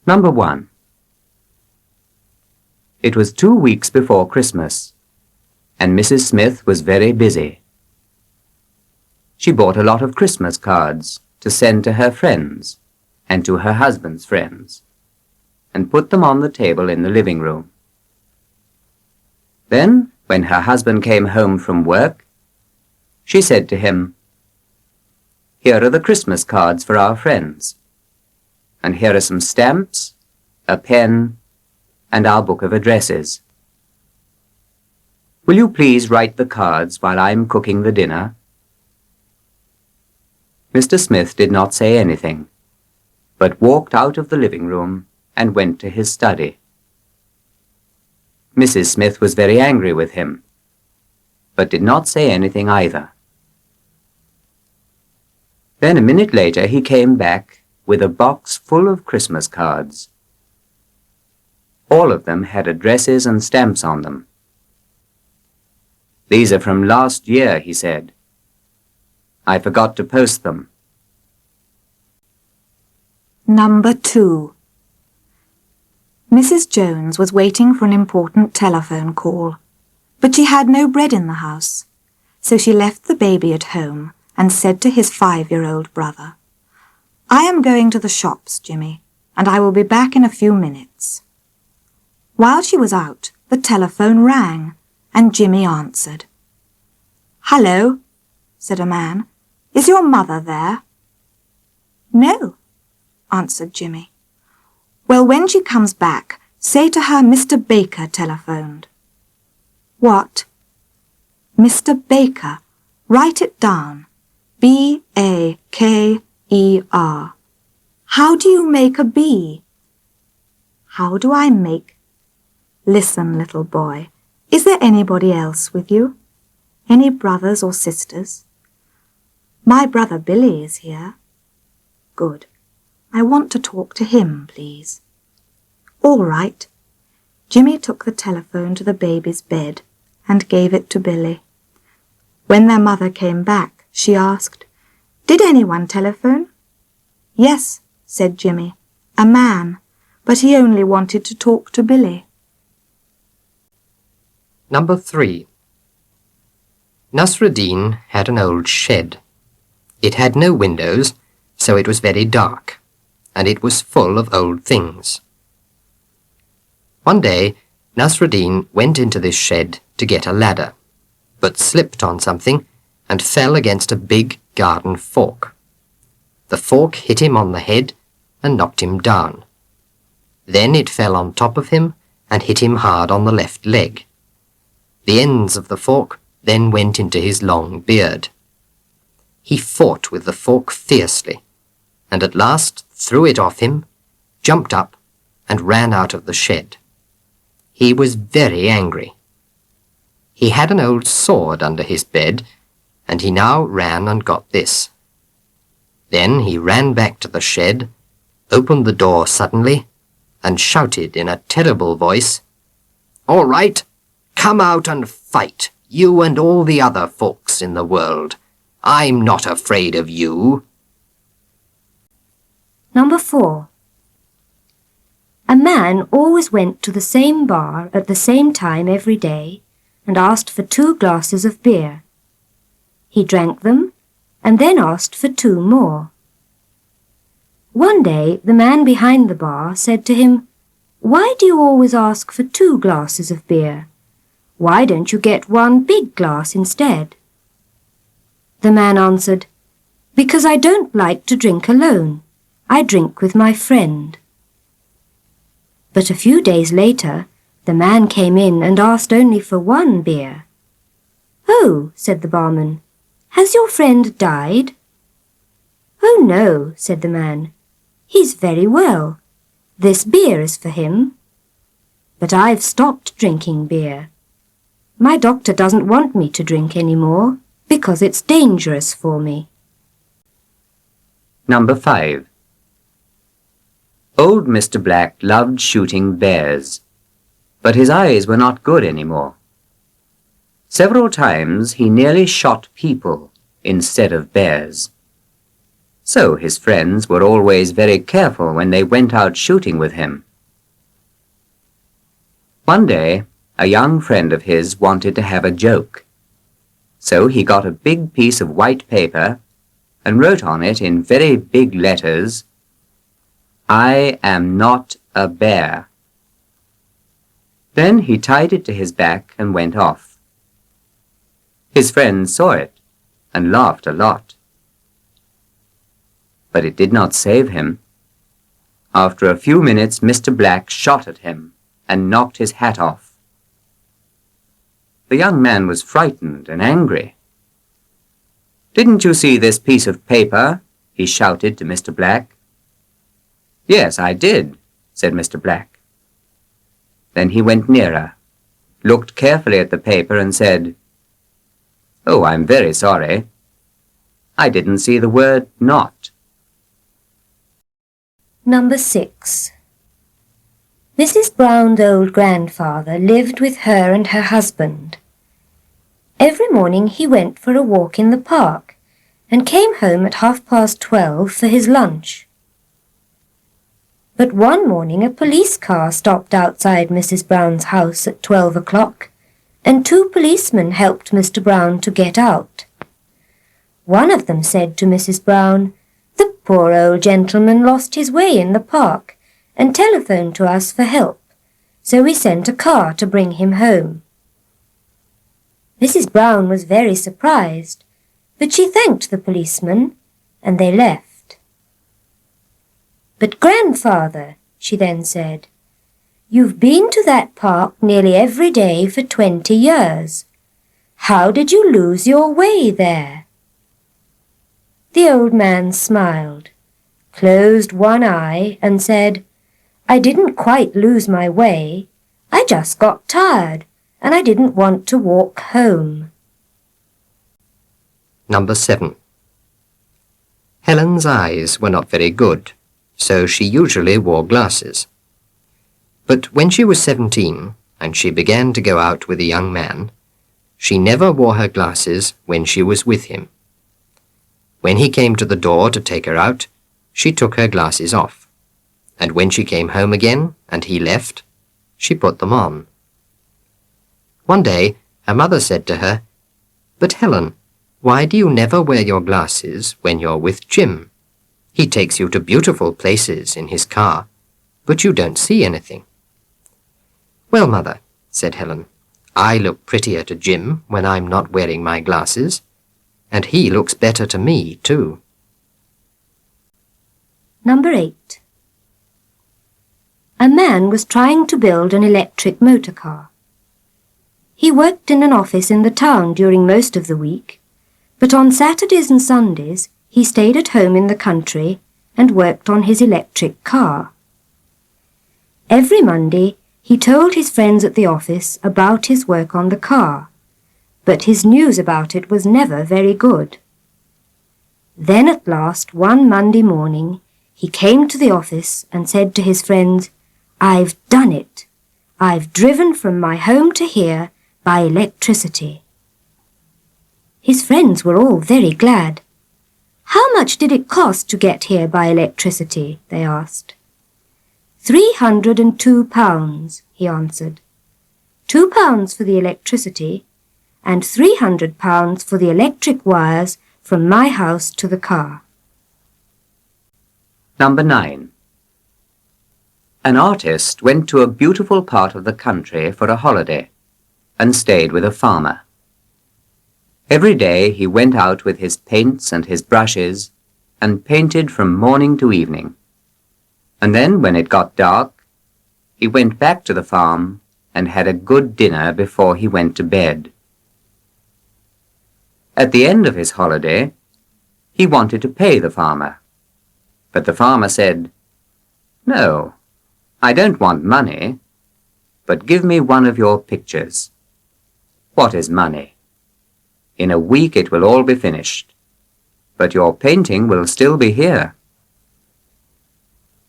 Number 1. It was 2 weeks before Christmas, and Mrs. Smith was very busy. She bought a lot of Christmas cards to send to her friends and to her husband's friends, and put them on the table in the living room. Then, when her husband came home from work, she said to him, "Here are the Christmas cards for our friends, and here are some stamps, a pen, and our book of addresses. Will you please write the cards while I'm cooking the dinner?" Mr. Smith did not say anything, but walked out of the living room and went to his study. Mrs. Smith was very angry with him, but did not say anything either. Then a minute later he came back with a box full of Christmas cards. All of them had addresses and stamps on them. "These are from last year," he said. "I forgot to post them." Number 2. Mrs. Jones was waiting for an important telephone call, but she had no bread in the house, so she left the baby at home and said to his 5-year-old brother, "I am going to the shops, Jimmy, and I will be back in a few minutes." While she was out, the telephone rang, and Jimmy answered. "Hello," said a man. "Is your mother there?" "No," answered Jimmy. "Well, when she comes back, say to her Mr. Baker telephoned." "What?" "Mr. Baker. Write it down. B-A-K-E-R. How do you make a B?" "How do I make—" "Listen, little boy. Is there anybody else with you? Any brothers or sisters?" "My brother Billy is here." "Good. I want to talk to him, please." "All right." Jimmy took the telephone to the baby's bed and gave it to Billy. When their mother came back, she asked, "Did anyone telephone?" "Yes," said Jimmy, "a man, but he only wanted to talk to Billy." Number 3. Nasruddin had an old shed. It had no windows, so it was very dark, and it was full of old things. One day, Nasruddin went into this shed to get a ladder, but slipped on something and fell against a big garden fork. The fork hit him on the head and knocked him down. Then it fell on top of him and hit him hard on the left leg. The ends of the fork then went into his long beard. He fought with the fork fiercely, and at last threw it off him, jumped up, and ran out of the shed. He was very angry. He had an old sword under his bed, and he now ran and got this. Then he ran back to the shed, opened the door suddenly, and shouted in a terrible voice, "All right, come out and fight, you and all the other folks in the world. I'm not afraid of you." Number 4. A man always went to the same bar at the same time every day and asked for 2 glasses of beer. He drank them and then asked for 2 more. One day the man behind the bar said to him, "Why do you always ask for 2 glasses of beer? Why don't you get 1 big glass instead?" The man answered, "Because I don't like to drink alone. I drink with my friend." But a few days later, the man came in and asked only for 1 beer. "Oh," said the barman, "has your friend died?" "Oh no," said the man, "he's very well. This beer is for him." "But I've stopped drinking beer. My doctor doesn't want me to drink any more because it's dangerous for me." Number 5. Old Mr. Black loved shooting bears, but his eyes were not good anymore. Several times he nearly shot people instead of bears. So his friends were always very careful when they went out shooting with him. One day, a young friend of his wanted to have a joke. So he got a big piece of white paper and wrote on it in very big letters, "I am not a bear." Then he tied it to his back and went off. His friends saw it and laughed a lot. But it did not save him. After a few minutes, Mr. Black shot at him and knocked his hat off. The young man was frightened and angry. "Didn't you see this piece of paper?" he shouted to Mr. Black. "Yes, I did," said Mr. Black. Then he went nearer, looked carefully at the paper and said, "Oh, I'm very sorry. I didn't see the word not." Number 6. Mrs. Brown's old grandfather lived with her and her husband. Every morning he went for a walk in the park and came home at 12:30 for his lunch. But one morning a police car stopped outside Mrs. Brown's house at 12 o'clock, and 2 policemen helped Mr. Brown to get out. One of them said to Mrs. Brown, "The poor old gentleman lost his way in the park and telephoned to us for help, so we sent a car to bring him home." Mrs. Brown was very surprised, but she thanked the policeman, and they left. "But, grandfather," she then said, "you've been to that park nearly every day for 20 years. How did you lose your way there?" The old man smiled, closed one eye, and said, "I didn't quite lose my way. I just got tired, and I didn't want to walk home." Number 7. Helen's eyes were not very good, so she usually wore glasses. But when she was 17 and she began to go out with a young man, she never wore her glasses when she was with him. When he came to the door to take her out, she took her glasses off, and when she came home again and he left, she put them on. One day her mother said to her, "But Helen, why do you never wear your glasses when you're with Jim? He takes you to beautiful places in his car, but you don't see anything." "Well, mother," said Helen, "I look prettier to Jim when I'm not wearing my glasses, and he looks better to me, too." Number 8. A man was trying to build an electric motor car. He worked in an office in the town during most of the week, but on Saturdays and Sundays he stayed at home in the country and worked on his electric car. Every Monday he told his friends at the office about his work on the car, but his news about it was never very good. Then at last, one Monday morning, he came to the office and said to his friends, "I've done it. I've driven from my home to here by electricity." His friends were all very glad. "How much did it cost to get here by electricity?" they asked. £302, he answered. £2 for the electricity, and £300 for the electric wires from my house to the car. Number 9. An artist went to a beautiful part of the country for a holiday and stayed with a farmer. Every day he went out with his paints and his brushes and painted from morning to evening. And then, when it got dark, he went back to the farm and had a good dinner before he went to bed. At the end of his holiday, he wanted to pay the farmer, but the farmer said, "No, I don't want money, but give me one of your pictures." "What is money? In a week it will all be finished, but your painting will still be here."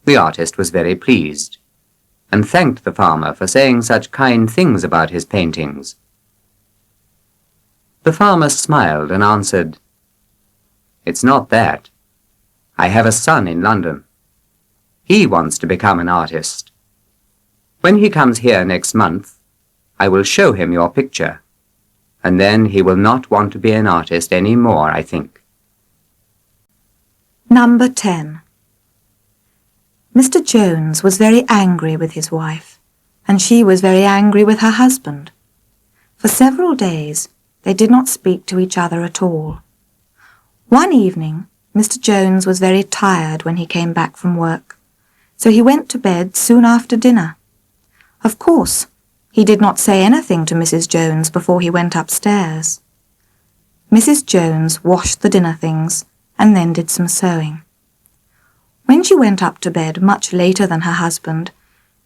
The artist was very pleased, and thanked the farmer for saying such kind things about his paintings. The farmer smiled and answered, "It's not that. I have a son in London. He wants to become an artist. When he comes here next month, I will show him your picture, and then he will not want to be an artist any more, I think. Number 10. Mr. Jones was very angry with his wife, and she was very angry with her husband. For several days they did not speak to each other at all. One evening, Mr. Jones was very tired when he came back from work, so he went to bed soon after dinner. Of course, he did not say anything to Mrs. Jones before he went upstairs. Mrs. Jones washed the dinner things and then did some sewing. When she went up to bed much later than her husband,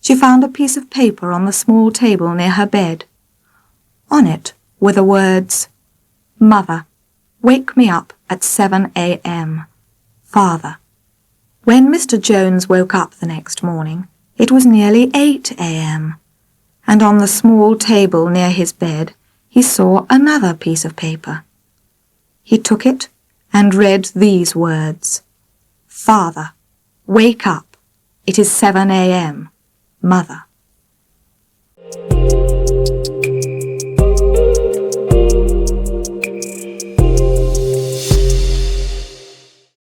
she found a piece of paper on the small table near her bed. On it were the words, "Mother, wake me up at 7 a.m. Father." When Mr. Jones woke up the next morning, it was nearly 8 a.m., and on the small table near his bed he saw another piece of paper. He took it and read these words, "Father, wake up. It is 7 a.m. Mother."